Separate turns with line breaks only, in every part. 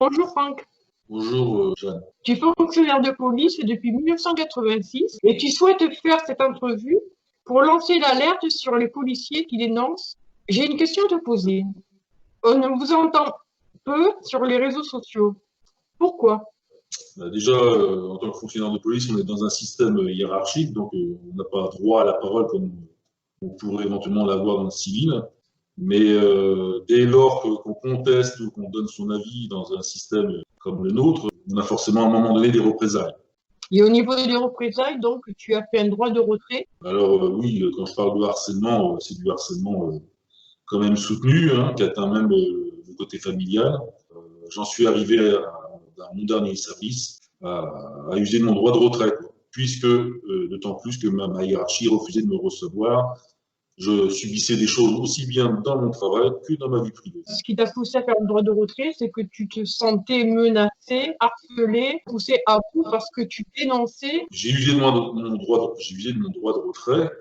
Bonjour Franck,
Bonjour, Jeanne.
tu es fonctionnaire de police depuis 1986 et tu souhaites faire cette entrevue pour lancer l'alerte sur les policiers qui dénoncent. J'ai une question à te poser. On vous entend peu sur les réseaux sociaux. Pourquoi?
Déjà, en tant que fonctionnaire de police, on est dans un système hiérarchique, donc on n'a pas droit à la parole comme on pourrait éventuellement l'avoir dans le civil. Mais dès lors qu'on conteste ou qu'on donne son avis dans un système comme le nôtre, on a forcément à un moment donné des représailles.
Et au niveau des représailles, donc, tu as fait un droit de retrait.
Alors oui, quand je parle de harcèlement, c'est du harcèlement quand même soutenu, hein, qui atteint même le côté familial. J'en suis arrivé à mon dernier service à user de mon droit de retrait, quoi. Puisque, d'autant plus que ma hiérarchie refusait de me recevoir, je subissais des choses aussi bien dans mon travail que dans ma vie privée.
Ce qui t'a poussé à faire le droit de retrait, c'est que tu te sentais menacé, harcelé, poussé à bout parce que tu dénonçais.
J'ai usé de j'ai usé de mon droit de retrait,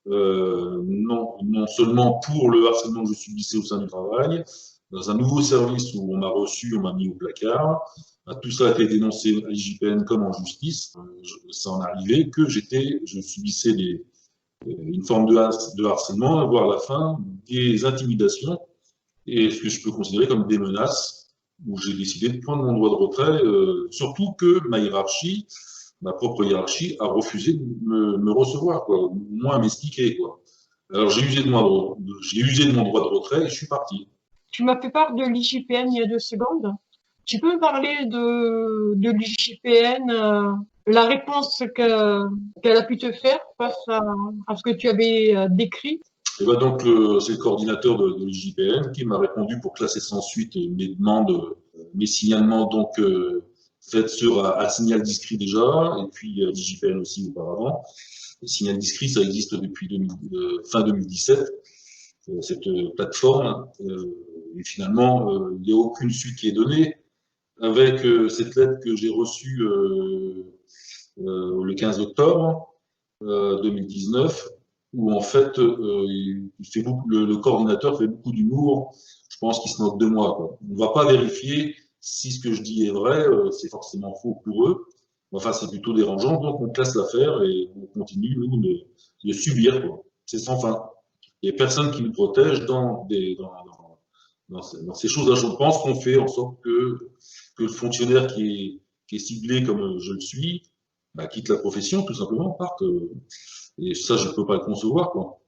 non seulement pour le harcèlement que je subissais au sein du travail, dans un nouveau service où on m'a reçu, on m'a mis au placard. Tout ça a été dénoncé à l'IJPN comme en justice. Ça en est arrivé que je subissais une forme de harcèlement, voire à la fin des intimidations et ce que je peux considérer comme des menaces, où j'ai décidé de prendre mon droit de retrait, surtout que ma propre hiérarchie, a refusé de me recevoir, quoi, ou moins m'expliquer, quoi. Alors j'ai usé de mon droit de retrait et je suis parti.
Tu m'as fait part de l'IGPN il y a 2 secondes. Tu peux me parler de l'IGPN, la réponse qu'elle a pu te faire face à ce que tu avais décrit?
Et ben donc, c'est le coordinateur de l'IJPN qui m'a répondu pour classer sans suite mes demandes, mes signalements donc faits sur un signal discret déjà, et puis l'IJPN aussi auparavant. Le signal discret, ça existe depuis fin 2017, cette plateforme. Et finalement, il n'y a aucune suite qui est donnée. Avec cette lettre que j'ai reçue le 15 octobre 2019, où en fait, le coordinateur fait beaucoup d'humour. Je pense qu'il se moque de moi, quoi. On ne va pas vérifier si ce que je dis est vrai, c'est forcément faux pour eux. Enfin, c'est plutôt dérangeant, donc on classe l'affaire et on continue, nous, de subir, quoi. C'est sans fin. Il n'y a personne qui nous protège dans ces choses-là. Je pense qu'on fait en sorte que le fonctionnaire qui est ciblé comme je le suis, bah, quitte la profession, tout simplement, parte. Et ça, je ne peux pas le concevoir, quoi.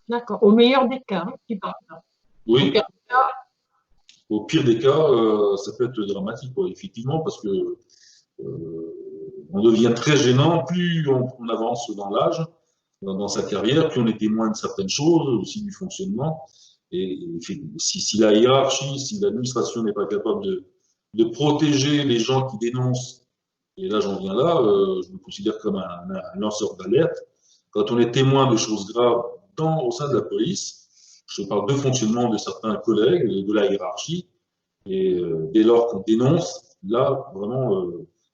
D'accord. Au meilleur des cas, hein, qui parle. Au pire
Oui,
des cas,
au pire des cas, ça peut être dramatique, quoi, effectivement, parce que on devient très gênant, plus on avance dans l'âge, dans sa carrière, plus on est témoin de certaines choses, aussi du fonctionnement. Et si la hiérarchie, si l'administration n'est pas capable de protéger les gens qui dénoncent, et là j'en viens là, je me considère comme un lanceur d'alerte. Quand on est témoin de choses graves au sein de la police, je parle de fonctionnement de certains collègues, de la hiérarchie, et dès lors qu'on dénonce, là vraiment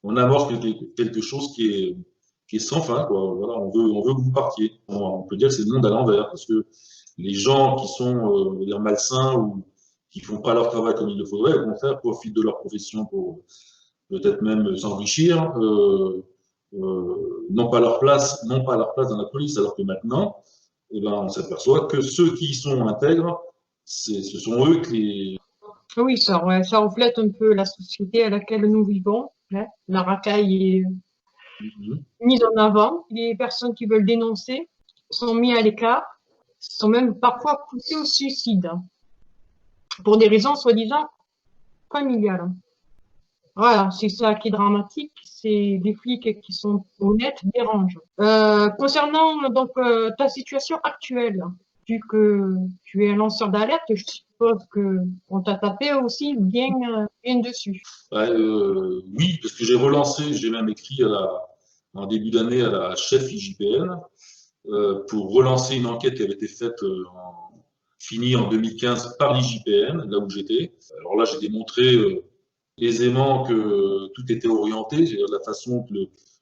on amorce quelque chose qui est sans fin, quoi. Voilà, on veut que vous partiez. On peut dire que c'est le monde à l'envers, parce que les gens qui sont on va dire malsains ou qui font pas leur travail comme il le faudrait, au contraire, profitent de leur profession pour peut-être même s'enrichir, n'ont pas leur place dans la police, alors que maintenant, eh ben, on s'aperçoit que ceux qui y sont intègres, ce sont eux qui.
oui, ça reflète un peu la société à laquelle nous vivons, hein. La racaille est mise en avant. Les personnes qui veulent dénoncer sont mises à l'écart, sont même parfois poussées au suicide, hein, pour des raisons soi-disant familiales. Voilà, c'est ça qui est dramatique, c'est des flics qui sont honnêtes dérangent. Concernant donc ta situation actuelle, vu que tu es un lanceur d'alerte, je suppose que on t'a tapé aussi bien dessus.
Ouais, oui, parce que j'ai même écrit en début d'année à la chef IJPN pour relancer une enquête qui avait été faite finie en 2015 par l'IJPN, là où j'étais. Alors là, j'ai démontré aisément que tout était orienté, c'est-à-dire la façon que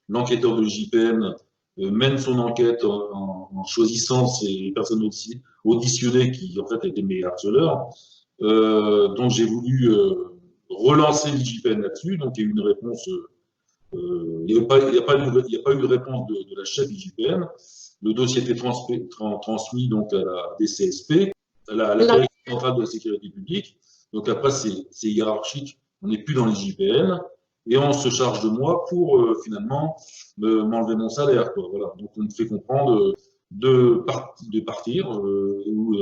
l'enquêteur de l'IJPN mène son enquête en choisissant ces personnes auditionnées qui en fait étaient mes harceleurs. Donc j'ai voulu relancer l'IGPN là-dessus. Donc il y a eu une réponse, il n'y a pas eu de réponse de la chef IGPN. Le dossier était transmis donc à la DCSP, à la Direction centrale de la sécurité publique. Donc après, c'est hiérarchique, on n'est plus dans l'IGPN, et on se charge de moi pour finalement m'enlever mon salaire, quoi. Voilà. Donc on me fait comprendre de partir ou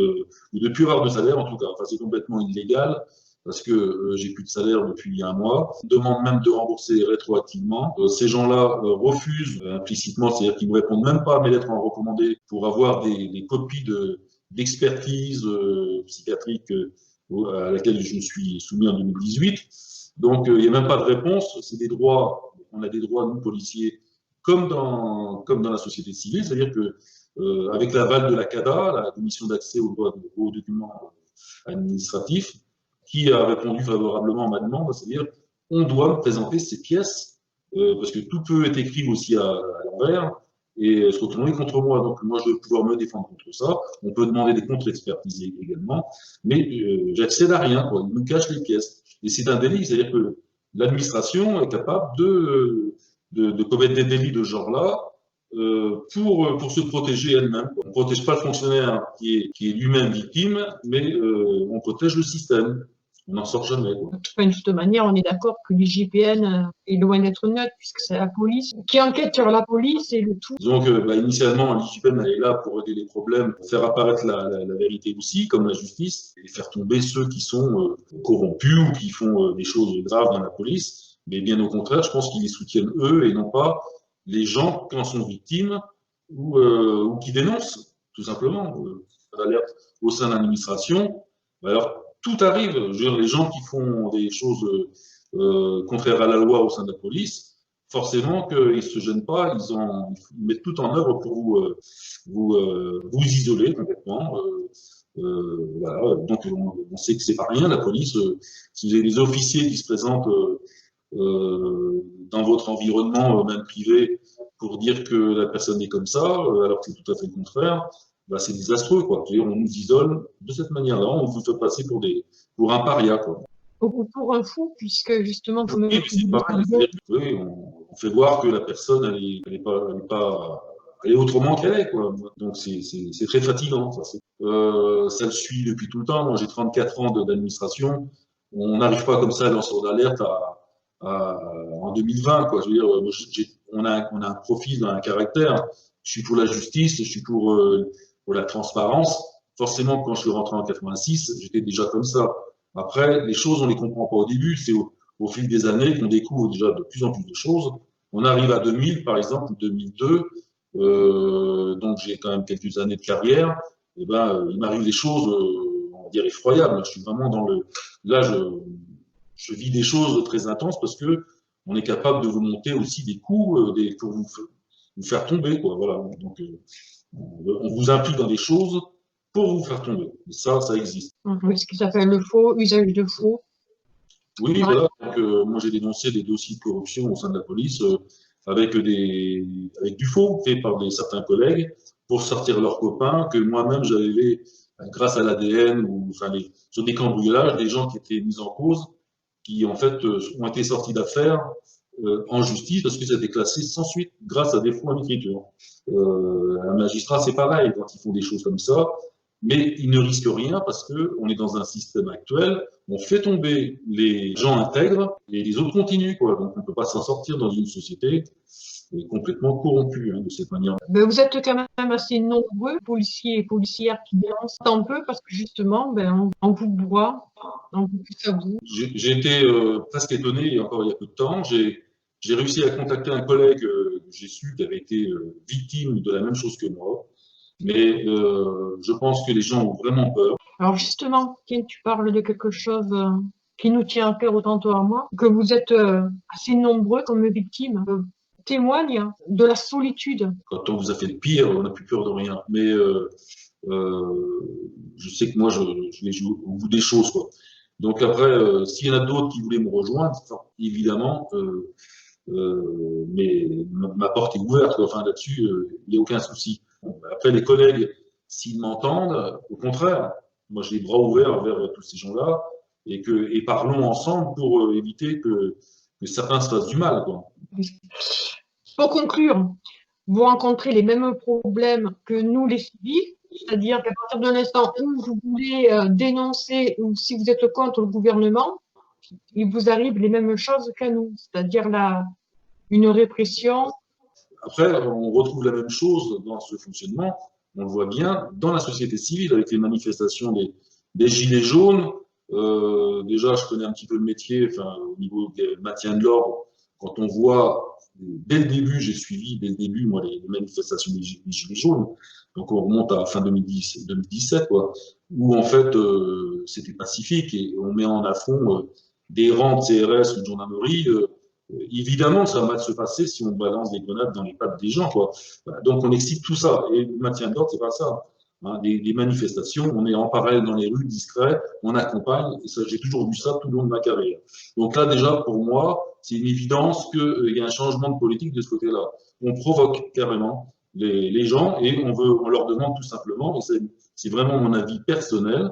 de plus avoir de salaire en tout cas. Enfin, c'est complètement illégal parce que j'ai plus de salaire depuis un mois. On demande même de rembourser rétroactivement. Ces gens-là refusent implicitement, c'est-à-dire qu'ils ne répondent même pas à mes lettres en recommandé pour avoir des copies d'expertise psychiatrique à laquelle je me suis soumis en 2018. Donc, il n'y a même pas de réponse. C'est des droits, on a des droits, nous, policiers, comme dans la société civile, c'est-à-dire que avec l'aval de la CADA, la Commission d'accès aux documents administratifs, qui a répondu favorablement à ma demande, c'est-à-dire on doit présenter ces pièces, parce que tout peut être écrit aussi à l'envers, et se retourner contre moi. Donc moi, je dois pouvoir me défendre contre ça. On peut demander des contre-expertises également, mais j'accède à rien, quoi. Ils nous cachent les pièces. Et c'est un délit, c'est-à-dire que l'administration est capable de commettre des délits de ce genre-là, pour se protéger elle-même. On ne protège pas le fonctionnaire qui est lui-même victime, mais on protège le système. On n'en sort jamais, quoi.
De toute manière, on est d'accord que l'IGPN est loin d'être neutre, puisque c'est la police qui enquête sur la police et le tout.
Disons que initialement, l'IGPN est là pour régler les problèmes, faire apparaître la vérité aussi, comme la justice, et faire tomber ceux qui sont corrompus ou qui font des choses graves dans la police. Mais bien au contraire, je pense qu'ils les soutiennent eux et non pas les gens qui en sont victimes ou qui dénoncent, tout simplement. L'alerte au sein de l'administration. Alors, tout arrive. Je veux dire, les gens qui font des choses contraires à la loi au sein de la police, forcément qu'ils ne se gênent pas, ils mettent tout en œuvre pour vous isoler complètement. Voilà. Donc, on sait que c'est pas rien, la police. Si vous avez des officiers qui se présentent dans votre environnement, même privé, pour dire que la personne est comme ça, alors que c'est tout à fait le contraire, bah, c'est désastreux, quoi. On nous isole de cette manière-là, on vous fait passer pour un paria, quoi.
Ou pour un fou, puisque justement, comme
oui, c'est pareil, oui, on fait voir que la personne, elle est autrement qu'elle est, quoi. Donc c'est très fatigant, ça. Ça le suit depuis tout le temps. Moi, j'ai 34 ans d'administration. On n'arrive pas comme ça à lanceur d'alerte en 2020, quoi. Je veux dire, on a un profil, un caractère. Je suis pour la justice, je suis pour la transparence. Forcément, quand je suis rentré en 86, j'étais déjà comme ça. Après, les choses, on les comprend pas au début. C'est au fil des années qu'on découvre déjà de plus en plus de choses. On arrive à 2000, par exemple, 2002. Donc, j'ai quand même quelques années de carrière. Et ben, il m'arrive des choses, on va dire, effroyables. Je suis vraiment là, je vis des choses très intenses parce que on est capable de vous monter aussi des coups, pour vous faire tomber, quoi. Voilà. Donc, on vous implique dans des choses pour vous faire tomber. Et ça existe.
Oui, ce qui s'appelle le faux, usage de faux.
Oui, voilà. Donc, moi, j'ai dénoncé des dossiers de corruption au sein de la police avec du faux fait par certains collègues pour sortir leurs copains, que moi-même, j'avais, grâce à l'ADN ou sur des cambriolages, des gens qui étaient mis en cause, qui, en fait, ont été sortis d'affaires en justice parce que ça a été classé sans suite grâce à des faux en écriture. Un magistrat, c'est pareil, quand ils font des choses comme ça, mais ils ne risquent rien parce qu'on est dans un système actuel, on fait tomber les gens intègres et les autres continuent, quoi. Donc on ne peut pas s'en sortir dans une société complètement corrompue, de cette manière.
Ben, vous êtes quand même assez nombreux, policiers et policières, qui dénoncent un peu parce que justement, on vous voit, on vous pousse à bout.
J'ai été presque étonné, il y a peu de temps. J'ai réussi à contacter un collègue que j'ai su qui avait été victime de la même chose que moi. Mais je pense que les gens ont vraiment peur.
Alors justement, tu parles de quelque chose qui nous tient à cœur autant toi à moi, que vous êtes assez nombreux comme victimes, témoignent de la solitude.
Quand on vous a fait le pire, on n'a plus peur de rien. Mais je sais que moi, je vais jouer au bout des choses, quoi. Donc après, s'il y en a d'autres qui voulaient me rejoindre, évidemment, mais ma porte est ouverte, quoi. Enfin, là-dessus, il n'y a aucun souci. Après, les collègues, s'ils m'entendent, au contraire, moi j'ai les bras ouverts vers tous ces gens-là. et parlons ensemble pour éviter que certains se fassent du mal, quoi.
Pour conclure, vous rencontrez les mêmes problèmes que nous, les civils, c'est-à-dire qu'à partir de l'instant où vous voulez dénoncer ou si vous êtes contre le gouvernement, il vous arrive les mêmes choses qu'à nous, c'est-à-dire une répression.
Après, on retrouve la même chose dans ce fonctionnement, on le voit bien, dans la société civile, avec les manifestations des Gilets jaunes. Déjà, je connais un petit peu le métier, enfin, au niveau du maintien de l'ordre. Quand on voit, dès le début, j'ai suivi dès le début, moi, les manifestations des Gilets jaunes. Donc, on remonte à fin 2017, quoi, où en fait, c'était pacifique et on met en affront des rangs de CRS ou de gendarmerie. Évidemment, ça va mal se passer si on balance des grenades dans les pattes des gens, quoi. Voilà, donc, on excite tout ça. Et le maintien de l'ordre, c'est pas ça. Hein, des manifestations, on est en parallèle dans les rues, discret, on accompagne, et ça, j'ai toujours vu ça tout le long de ma carrière. Donc là, déjà, pour moi, c'est une évidence qu'il y a un changement de politique de ce côté-là. On provoque carrément les gens et on leur demande tout simplement, et c'est vraiment mon avis personnel,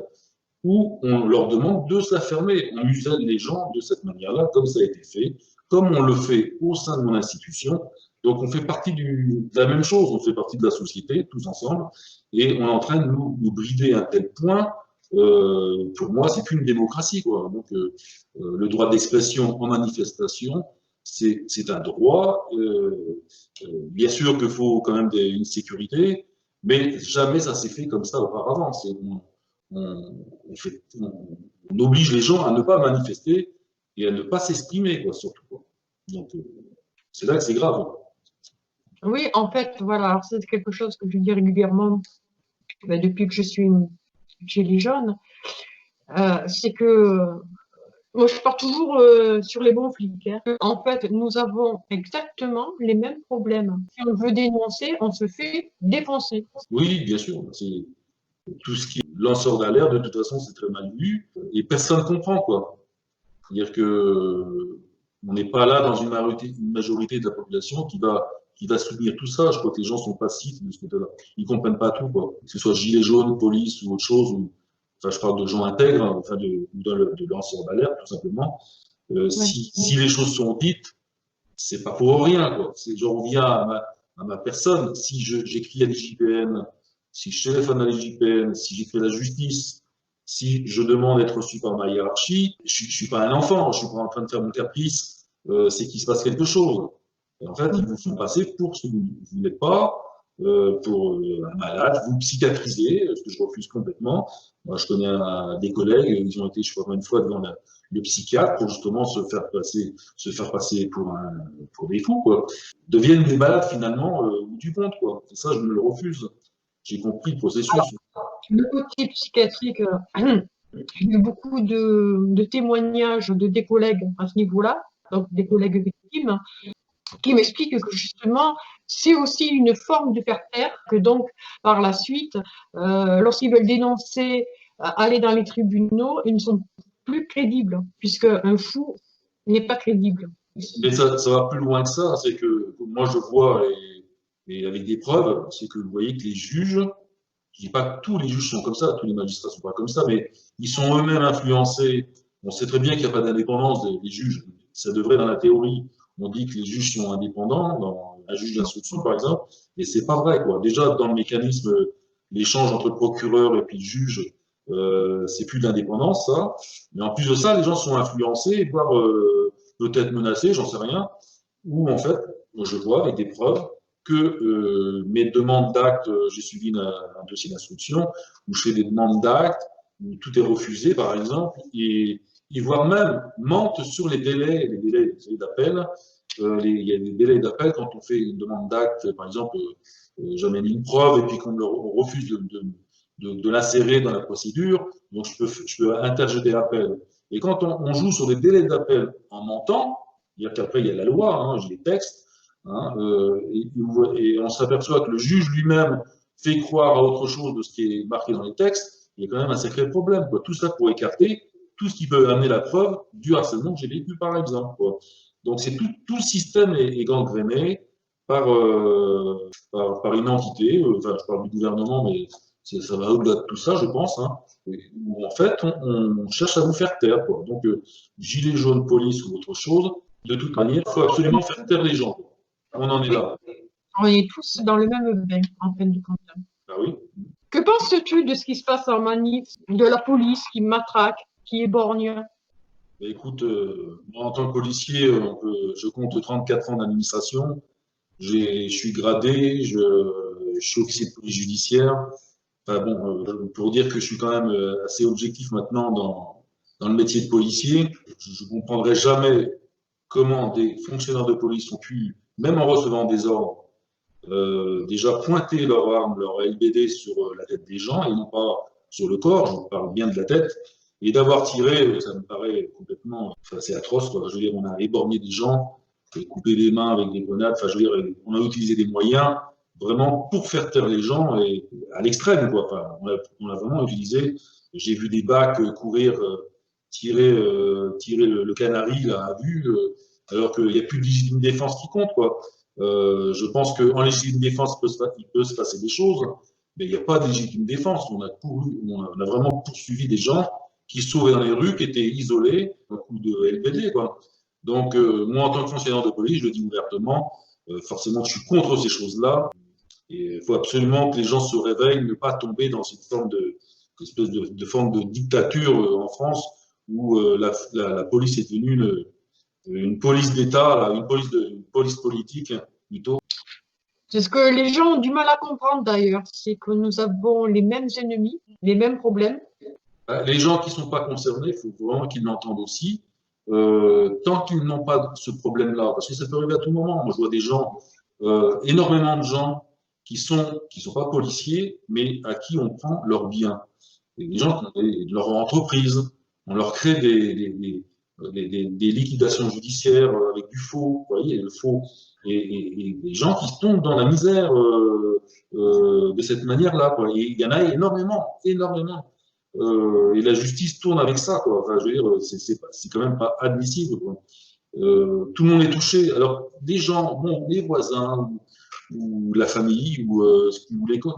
où on leur demande de se la fermer. On muselle les gens de cette manière-là, comme ça a été fait, comme on le fait au sein de mon institution. Donc on fait partie de la même chose, on fait partie de la société, tous ensemble, et on est en train de nous brider à un tel point. Pour moi, c'est plus une démocratie, quoi. Donc le droit d'expression en manifestation, c'est un droit. Bien sûr qu'il faut quand même une sécurité, mais jamais ça s'est fait comme ça auparavant. On oblige les gens à ne pas manifester et à ne pas s'exprimer, quoi, surtout, quoi. Donc, c'est là que c'est grave.
Oui, en fait, voilà, c'est quelque chose que je dis régulièrement depuis que je suis chez les jeunes, c'est que moi, je pars toujours sur les bons flics. Hein. En fait, nous avons exactement les mêmes problèmes. Si on veut dénoncer, on se fait défoncer.
Oui, bien sûr. Tout ce qui est lanceur d'alerte, de toute façon, c'est très mal vu et personne ne comprend, quoi. C'est-à-dire que on n'est pas là dans une majorité de la population qui va subir tout ça. Je crois que les gens sont passifs de ce côté-là. Ils comprennent pas tout, quoi. Que ce soit gilets jaunes, police ou autre chose. Enfin, je parle de gens intègres, hein, enfin de lanceurs d'alerte, tout simplement. Si les choses sont dites, c'est pas pour rien, quoi. Je reviens à ma personne. Si j'écris à l'IGPN, si je téléphone à l'IGPN, si j'écris à la justice, si je demande d'être reçu par ma hiérarchie, je suis pas un enfant, je suis pas en train de faire mon caprice, c'est qu'il se passe quelque chose. Et en fait, ils vous font passer pour ce que vous n'êtes pas, pour un malade, vous psychiatrisez, ce que je refuse complètement. Moi, je connais des collègues, ils ont été, je crois, une fois devant le psychiatre pour justement se faire passer pour des fous, quoi. Deviennent des malades finalement ou du compte, quoi. Et ça, je me le refuse. J'ai compris le processus.
Alors, le côté psychiatrique, il y a eu beaucoup de témoignages de des collègues à ce niveau-là, donc des collègues victimes, qui m'expliquent que justement, c'est aussi une forme de faire taire, que donc, par la suite, lorsqu'ils veulent dénoncer, aller dans les tribunaux, ils ne sont plus crédibles, puisque un fou n'est pas crédible.
Mais ça va plus loin que ça, c'est que moi je vois, et avec des preuves, c'est que vous voyez que les juges, je dis pas que tous les juges sont comme ça, tous les magistrats sont pas comme ça, mais ils sont eux-mêmes influencés. On sait très bien qu'il n'y a pas d'indépendance des juges. Ça devrait, dans la théorie, on dit que les juges sont indépendants, dans un juge d'instruction par exemple, et c'est pas vrai, quoi. Déjà, dans le mécanisme, l'échange entre le procureur et puis le juge, c'est plus de l'indépendance, ça. Mais en plus de ça, les gens sont influencés, voire peut-être menacés, j'en sais rien, ou en fait, je vois avec des preuves que mes demandes d'actes, j'ai suivi un dossier d'instruction où je fais des demandes d'actes, où tout est refusé, par exemple, et voire même mentent sur les délais d'appel. Il y a des délais d'appel quand on fait une demande d'acte, par exemple, j'amène une preuve et puis on refuse de l'insérer dans la procédure, donc je peux interjeter l'appel. Et quand on joue sur des délais d'appel en mentant, c'est-à-dire qu'après il y a la loi, hein, j'ai les textes, hein, et on s'aperçoit que le juge lui-même fait croire à autre chose de ce qui est marqué dans les textes, il y a quand même un sacré problème, quoi. Tout ça pour écarter tout ce qui peut amener la preuve du harcèlement que j'ai vécu, par exemple, quoi. Donc c'est tout le système est gangréné par une entité, enfin je parle du gouvernement, mais ça va au-delà de tout ça, je pense, hein, où en fait, on cherche à vous faire taire, quoi. Donc, gilet jaune, police ou autre chose, de toute manière, il faut absolument faire taire les gens. On en est là.
On est tous dans le même bain, en fin de compte.
Ah oui.
Que penses-tu de ce qui se passe en manif, de la police qui matraque, qui éborgne?
Bah, écoute, moi, en tant que policier, je compte 34 ans d'administration. Je suis gradé, je suis officier de police judiciaire. Enfin bon, pour dire que je suis quand même assez objectif maintenant dans le métier de policier, je ne comprendrai jamais comment des fonctionnaires de police ont pu, même en recevant des ordres, déjà pointer leur arme, leur LBD sur la tête des gens et non pas sur le corps, je parle bien de la tête, et d'avoir tiré, ça me paraît complètement, enfin, c'est atroce, quoi. Je veux dire, on a éborgné des gens, coupé les mains avec des grenades, enfin, je veux dire, on a utilisé des moyens vraiment pour faire taire les gens et à l'extrême, quoi. Enfin, on a vraiment utilisé, j'ai vu des bacs courir, tirer le canari là, à vue, alors qu'il n'y a plus de légitime défense qui compte, quoi. Je pense qu'en légitime défense, il peut se passer des choses, mais il n'y a pas de légitime défense. On a vraiment poursuivi des gens qui se trouvaient dans les rues, qui étaient isolés, un coup de LBD, quoi. Donc, moi, en tant que fonctionnaire de police, je le dis ouvertement, forcément, je suis contre ces choses-là. Et il faut absolument que les gens se réveillent, ne pas tomber dans cette forme espèce de forme de dictature en France où la police est devenue une police d'État, une police politique plutôt.
C'est ce que les gens ont du mal à comprendre d'ailleurs, c'est que nous avons les mêmes ennemis, les mêmes problèmes.
Les gens qui ne sont pas concernés, il faut vraiment qu'ils l'entendent aussi. Tant qu'ils n'ont pas ce problème-là, parce que ça peut arriver à tout moment. Moi, je vois des gens, énormément de gens qui sont pas policiers, mais à qui on prend leurs biens. Et des gens qui ont leur entreprise, on leur crée des liquidations judiciaires avec du faux, vous voyez, le faux. Et des gens qui tombent dans la misère de cette manière-là, quoi. Et il y en a énormément, énormément. Et la justice tourne avec ça, quoi. Enfin, je veux dire, c'est quand même pas admissible, quoi. Tout le monde est touché. Alors, des gens, bon, les voisins, ou la famille,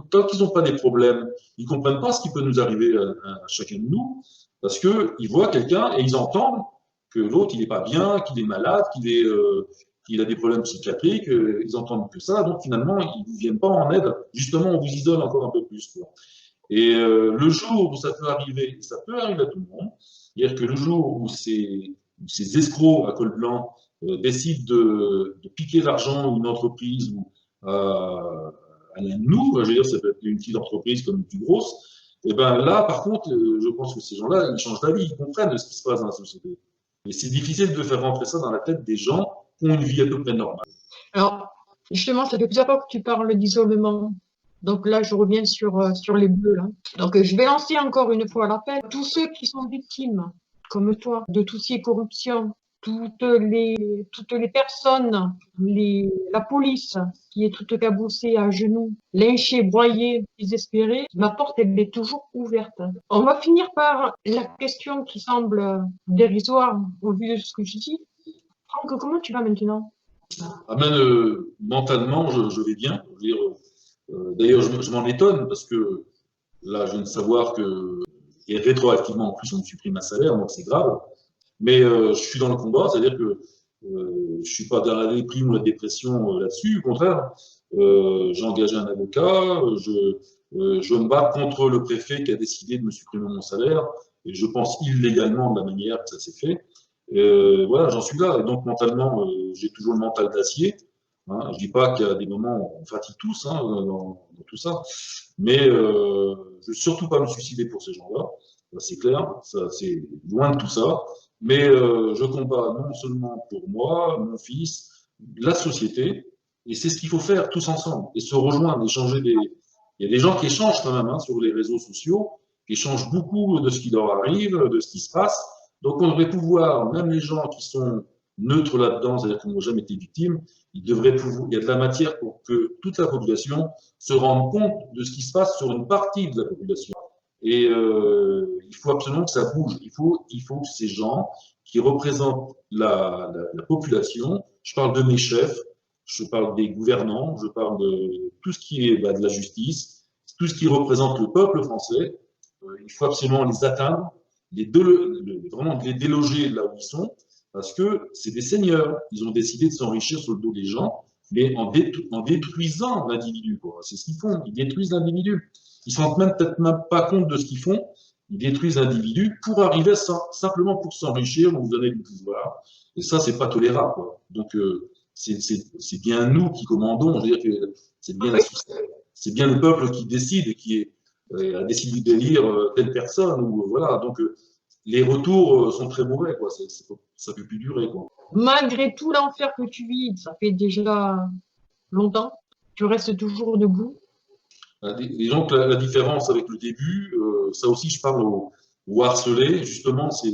tant qu'ils n'ont pas des problèmes, ils ne comprennent pas ce qui peut nous arriver à chacun de nous, parce qu'ils voient quelqu'un et ils entendent que l'autre, il n'est pas bien, qu'il est malade, qu'il a des problèmes psychiatriques, ils entendent que ça, donc finalement, ils ne vous viennent pas en aide. Justement, on vous isole encore un peu plus, quoi. Et le jour où ça peut arriver à tout le monde, c'est-à-dire que le jour où ces escrocs à col blanc décident de piquer l'argent d'une entreprise ou à nous, je veux dire, ça peut être une petite entreprise comme une plus grosse, et ben là, par contre, je pense que ces gens-là, ils changent d'avis, ils comprennent ce qui se passe dans la société. Et c'est difficile de faire rentrer ça dans la tête des gens qui ont une vie à peu près normale.
Alors, justement, ça fait plusieurs fois que tu parles d'isolement. Donc là, je reviens sur les bleus, là. Donc, je vais lancer encore une fois l'appel. Tous ceux qui sont victimes, comme toi, de toutes ces corruptions, toutes les personnes, la police qui est toute cabossée à genoux, lynchée, broyée, désespérée, ma porte, elle est toujours ouverte. On va finir par la question qui semble dérisoire au vu de ce que je dis. Franck, comment tu vas maintenant?
Ah ben, mentalement, je vais bien. Je veux dire, d'ailleurs, je m'en étonne parce que là, je viens de savoir que, et rétroactivement, en plus, on me supprime ma salaire, donc c'est grave. Mais je suis dans le combat, c'est-à-dire que je suis pas dans la déprime ou la dépression là-dessus. Au contraire, j'ai engagé un avocat, je me bats contre le préfet qui a décidé de me supprimer mon salaire, et je pense illégalement de la manière que ça s'est fait. Voilà, j'en suis là. Et donc mentalement, j'ai toujours le mental d'acier. Hein. Je dis pas qu'il y a des moments où on fatigue tous hein, dans tout ça, mais je ne veux surtout pas me suicider pour ces gens-là. C'est clair, c'est loin de tout ça. Mais je combats non seulement pour moi, mon fils, la société, et c'est ce qu'il faut faire tous ensemble, et se rejoindre, échanger des... Il y a des gens qui échangent quand même hein, sur les réseaux sociaux, qui échangent beaucoup de ce qui leur arrive, de ce qui se passe. Donc on devrait pouvoir, même les gens qui sont neutres là-dedans, c'est-à-dire qui n'ont jamais été victimes, ils devraient pouvoir, il y a de la matière pour que toute la population se rende compte de ce qui se passe sur une partie de la population. Et il faut absolument que ça bouge. Il faut que ces gens qui représentent la population, je parle de mes chefs, je parle des gouvernants, je parle de tout ce qui est de la justice, tout ce qui représente le peuple français, il faut absolument les atteindre, vraiment les déloger là où ils sont, parce que c'est des seigneurs. Ils ont décidé de s'enrichir sur le dos des gens, mais en détruisant l'individu. C'est ce qu'ils font, ils détruisent l'individu. Ils ne se rendent peut-être même pas compte de ce qu'ils font. Ils détruisent l'individu pour arriver simplement pour s'enrichir, vous donner du pouvoir. Et ça, c'est pas tolérable, quoi. Donc, c'est bien nous qui commandons. Je veux dire que c'est bien le peuple qui décide, qui a décidé d'élire telle personne. Ou, voilà. Donc, les retours sont très mauvais, quoi. Ça peut plus durer, quoi.
Malgré tout l'enfer que tu vis, ça fait déjà longtemps, tu restes toujours debout.
Et donc, la différence avec le début, ça aussi, je parle aux harcelés, justement, c'est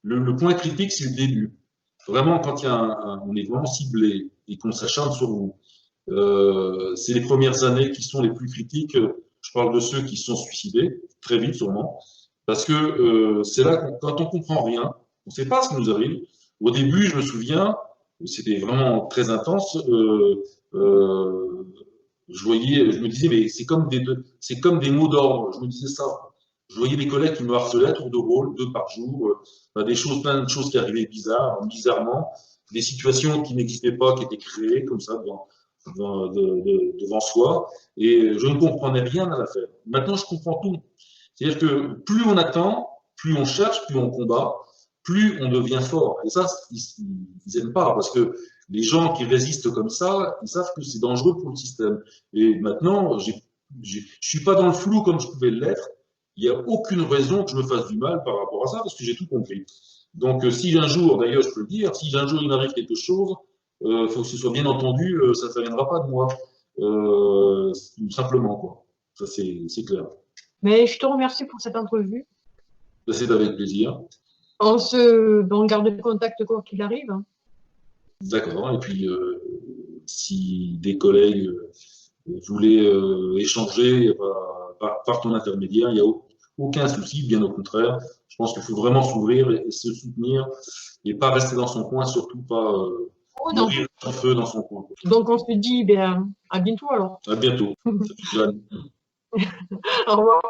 le point critique, c'est le début. Vraiment, quand on est vraiment ciblé et qu'on s'acharne sur vous, c'est les premières années qui sont les plus critiques. Je parle de ceux qui se sont suicidés, très vite sûrement, parce que c'est là, quand on comprend rien, on ne sait pas ce qui nous arrive. Au début, je me souviens, c'était vraiment très intense. Je me disais, mais c'est comme des mots d'ordre. Je me disais ça. Je voyais des collègues qui me harcelaient à tour de rôle, 2 par jour, plein de choses qui arrivaient bizarrement, des situations qui n'existaient pas, qui étaient créées comme ça devant soi, et je ne comprenais rien à l'affaire. Maintenant, je comprends tout. C'est-à-dire que plus on attend, plus on cherche, plus on combat, plus on devient fort. Et ça, ils n'aiment pas, parce que les gens qui résistent comme ça, ils savent que c'est dangereux pour le système. Et maintenant, je suis pas dans le flou comme je pouvais l'être. Il n'y a aucune raison que je me fasse du mal par rapport à ça, parce que j'ai tout compris. Donc, si un jour, d'ailleurs, je peux le dire, si un jour il m'arrive quelque chose, il faut que ce soit bien entendu, ça ne viendra pas de moi. Simplement, quoi. Ça, c'est clair.
Mais je te remercie pour cette entrevue.
C'est avec plaisir.
On garde contact quoi qu'il arrive.
D'accord. Et puis, si des collègues voulaient échanger par ton intermédiaire, il n'y a aucun souci, bien au contraire. Je pense qu'il faut vraiment s'ouvrir et se soutenir et pas rester dans son coin, surtout pas mourir en feu dans son coin.
Donc, on se dit à bientôt alors.
À bientôt.
Au revoir.